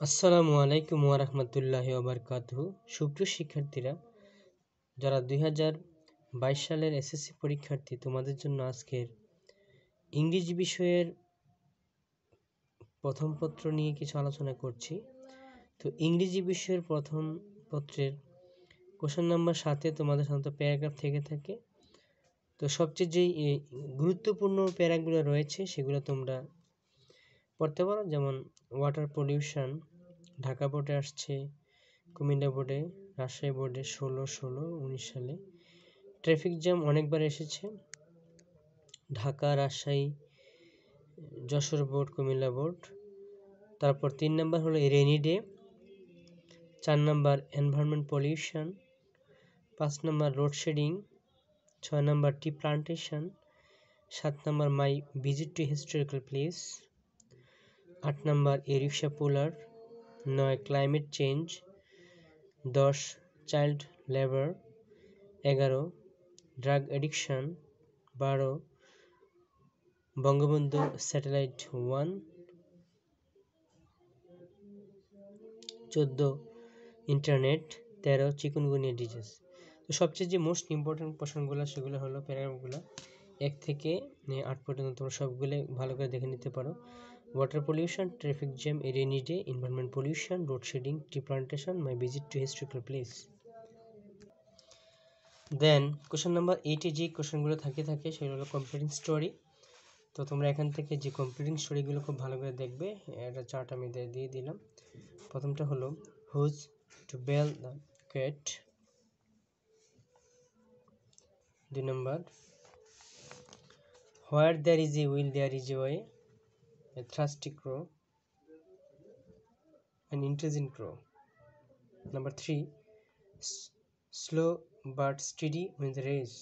আসসালামু আলাইকুম ওয়া রাহমাতুল্লাহি ওয়া বারাকাতুহু। সুপ্রিয় শিক্ষার্থীরা, যারা 2022 সালের এসএসসি পরীক্ষার্থী, তোমাদের জন্য আজকের ইংরেজি বিষয়ের প্রথম পত্র নিয়ে কিছু আলোচনা করছি। তো ইংরেজি বিষয়ের প্রথম পত্রের কোশ্চেন নাম্বার 7-এ তোমাদের সাধারণত প্যারাগ্রাফ থেকে থাকে। তো সবচেয়ে যেই গুরুত্বপূর্ণ প্যারাগুলো রয়েছে সেগুলো তোমরা পড়তে পারো, যেমন ওয়াটার পলিউশন ঢাকা বোর্ডে আসছে, কুমিল্লা বোর্ডে, রাজশাহী বোর্ডে 16-19 সালে। ট্রাফিক জ্যাম অনেকবার এসেছে ঢাকা, রাজশাহী, যশোর বোর্ড, কুমিল্লা বোর্ড। তারপর 3 নাম্বার হলো rainy day, 4 number environment pollution, 5 number load shedding, 6 number tree plantation, 7 number my visit to historical place, 8 number a rickshaw puller, 9 climate change, 10 child labour, 11 drug addiction, 12 Bangabandhu satellite 1, 14 internet, 13 chikungunya disease. তো সবচেয়ে যে most important প্রশ্নগুলো সেগুলো হলো প্যারাগ্রাফগুলো 1 থেকে 8 পর্যন্ত। তোমরা সবগুলো ভালো করে দেখে নিতে পারো। Water pollution, traffic jam, a rainy day, environment pollution, load shedding, tree plantation, my visit to historical place. Then question number 8-এ যে কোশ্চেনগুলো থাকে সেগুলো হলো কমপ্লিটিং স্টোরি। তো তোমরা এখান থেকে যে কমপ্লিটিং স্টোরিগুলো খুব ভালো করে দেখবে, একটা চার্ট আমি দিয়ে দিলাম। প্রথমটা হলো who to bell the cat, 2 number where there is a will there is a way, a thirsty crow, an intelligent crow. Number 3, slow but steady wins the race.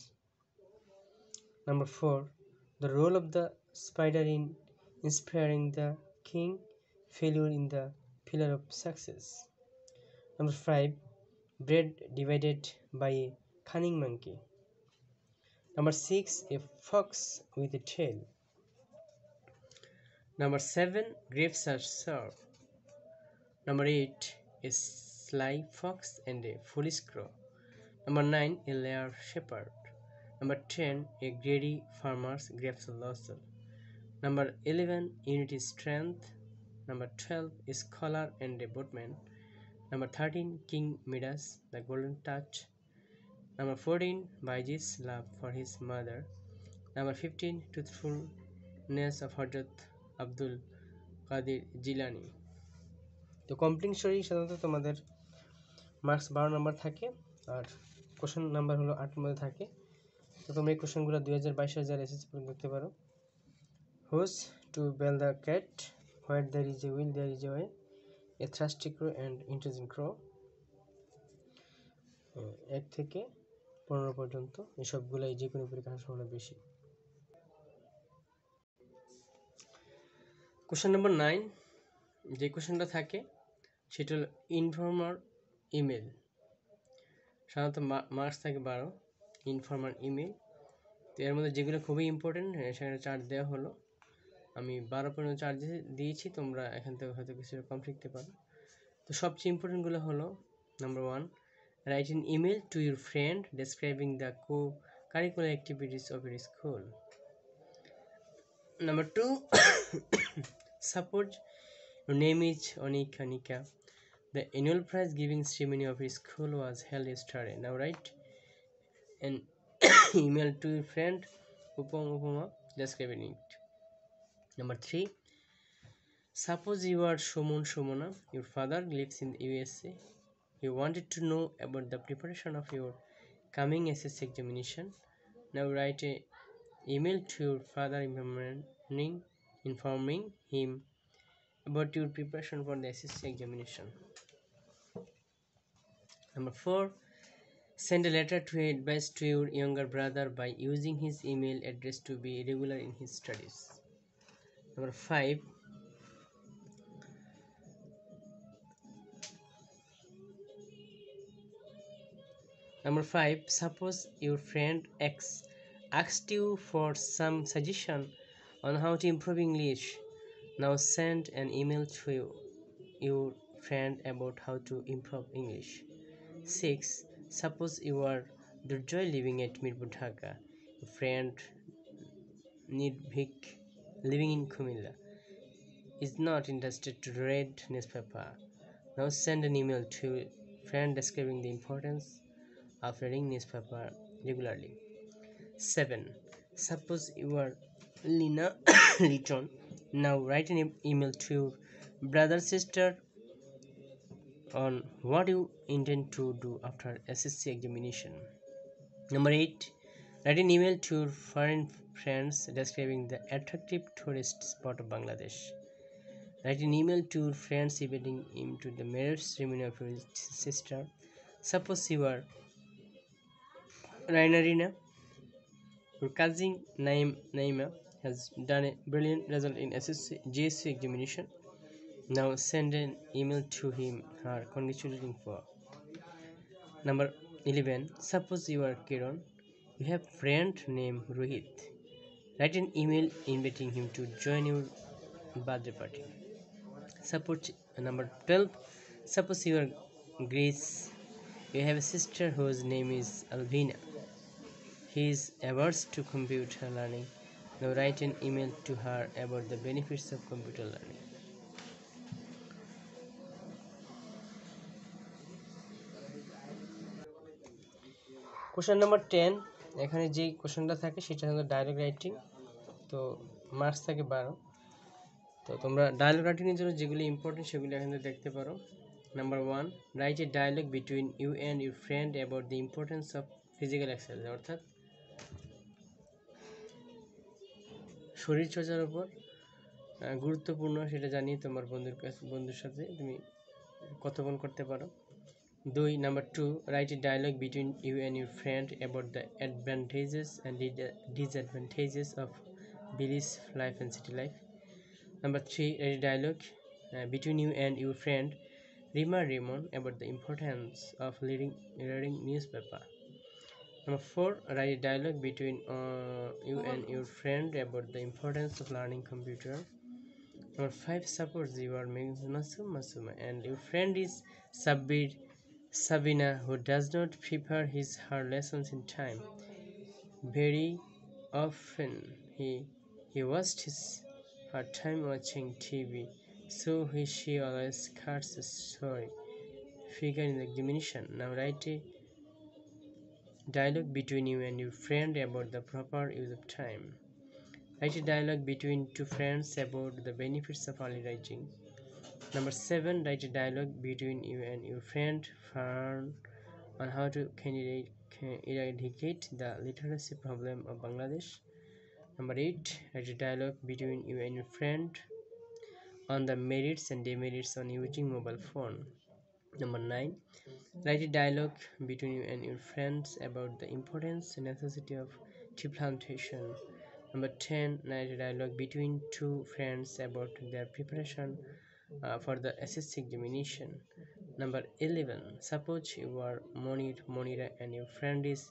Number 4, the role of the spider in inspiring the king, failure in the pillar of success. Number 5, bread divided by a cunning monkey. Number 6, a fox with a tail. Number 7, grapes are sour. Number 8, a sly fox and a foolish crow. Number 9, a lair shepherd. Number 10, a greedy farmer's grapes blossom. Number 11, unity strength. Number 12, a scholar and a boatman. Number 13, King Midas, the golden touch. Number 14, Baiji's love for his mother. Number 15, truthfulness of Hazrat Abdul Qadir Jilani. তো complete story সাধারণত তোমাদের marks 12 number থাকে, আর question number হলো 8 মধ্যে থাকে। তো তোমরা এই কোশ্চেনগুলো 2022 সালের এসএসসি পরীক্ষা দেখতে পারো। Who's to bell the cat, where there is a will there is a way, a thirsty crow and intelligent crow. 1 থেকে 15 পর্যন্ত এসবগুলো যে কোনো পরীক্ষার সম্ভাবনা বেশি। কোশ্চেন নাম্বার 9, যে কোশ্চেনটা থাকে সেটা হলো ইনফর্মার ইমেল। সাধারণত মার্কস থাকে 12, ইনফর্মার ইমেল। তো এর মধ্যে যেগুলো খুবই ইম্পর্টেন্ট সেখানে চার্ট দেওয়া হলো, আমি 12 পর্যন্ত চার্ট দিয়েছি, তোমরা এখান থেকে হয়তো কিছু কম শিখতে পারো। তো সবচেয়ে ইম্পর্টেন্টগুলো হলো number 1, right an email to your friend describing the co-curricular activities of your school. Number 2, suppose your name is Onika Nika. The annual prize giving ceremony of your school was held yesterday. Now write an email to your friend Upama describing it. Number 3, suppose you are Shomon Shomona. Your father lives in the USA. You wanted to know about the preparation of your coming SSC examination. Now write an email to your father informing him about your preparation for the SSC examination. Number 4, send a letter to advise to your younger brother by using his email address to be regular in his studies. Number 5, suppose your friend X asked you for some suggestion on how to improve English. Now send an email to your friend about how to improve English. 6. Suppose you are Durjoy living at Mirpur, Dhaka. A friend Nidvik living in Kumilla is not interested to read newspaper. Now send an email to friend describing the importance of reading newspaper regularly. 7. Suppose you are Lina Litton. Now write an email to your brother sister on what you intend to do after SSC examination. Number 8. Write an email to your foreign friends describing the attractive tourist spot of Bangladesh. Write an email to your friends inviting him to the marriage ceremony of your sister. Suppose you are Rainarina. Your cousin Naima has done a brilliant result in GSC examination. Now send an email to him or congratulating for. Number 11. Suppose you are Kiran. You have a friend named Rohit. Write an email inviting him to join your birthday party. Suppose number 12. Suppose you are Grace. You have a sister whose name is Alvina. He is averse to computer learning. Now write an email to her about the benefits of computer learning. Question number 10. এখানে যে কোশ্চেনটা থাকে সেটা হলো dialogue writing. তো marks থাকে 12। তো তোমরা ডায়লগ রাইটিংয়ের জন্য যেগুলি ইম্পর্টেন্ট সেগুলি এখানে দেখতে পারো। Number 1. Write a dialogue between you and your friend about the importance of physical exercise, অর্থাৎ শরীরচর্চার উপর গুরুত্বপূর্ণ সেটা জানিয়ে তোমার বন্ধুর সাথে তুমি কথোপকথন করতে পারো। 2. Number 2. Write a dialogue between you and your friend about the advantages and disadvantages of village life and city life. Number 3. Write a dialogue between you and your friend Rima Raymond about the importance of reading newspaper. Number 4. Write a dialogue between you and your friend about the importance of learning computer. Number 5. Suppose you are Masuma and your friend is Sabina, who does not prepare her lessons in time. Very often he wastes her time watching TV, so she always cuts a story figure in the examination. Now write a dialogue between you and your friend about the proper use of time. Write a dialogue between two friends about the benefits of early writing. Number 7. Write a dialogue between you and your friend on how to eradicate the literacy problem of Bangladesh. Number 8. Write a dialogue between you and your friend on the merits and demerits on using mobile phone. Number 9. Write a dialogue between you and your friends about the importance and necessity of tea plantation. Number 10. Write a dialogue between two friends about their preparation for the SSC examination. Number 11. Suppose you are Monira and your friend is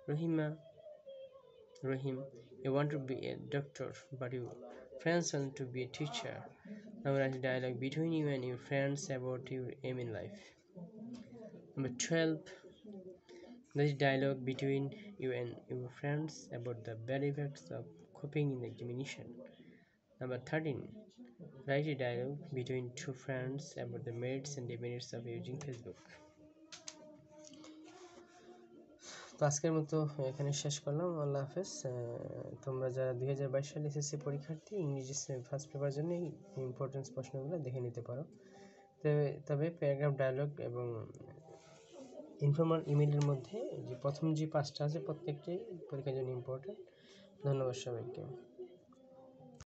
Rahim. You want to be a doctor, but your friends want to be a teacher. Now write a dialogue between you and your friends about your aim in life. Number 12. Write a dialogue between you and your friends about the bad effects of copying in the examination. Number 13. Write a dialogue between two friends about the merits and demerits of using Facebook. তো আজকের মতো এখানে শেষ করলাম। আল্লাহ হাফেজ। তোমরা যারা 2022 সালে এসএসসি পরীক্ষার্থী, ইংরেজি ফার্স্ট পেপার জন্য ইম্পর্টেন্স প্রশ্নগুলো দেখে নিতে পারো। তবে প্যারাগ্রাফ, ডায়লগ এবং ইনফর্মাল ইমেইলের মধ্যে যে প্রথম যে 5টা আছে প্রত্যেকটাই পরীক্ষার জন্য ইম্পর্টেন্ট। ধন্যবাদ সবাইকে।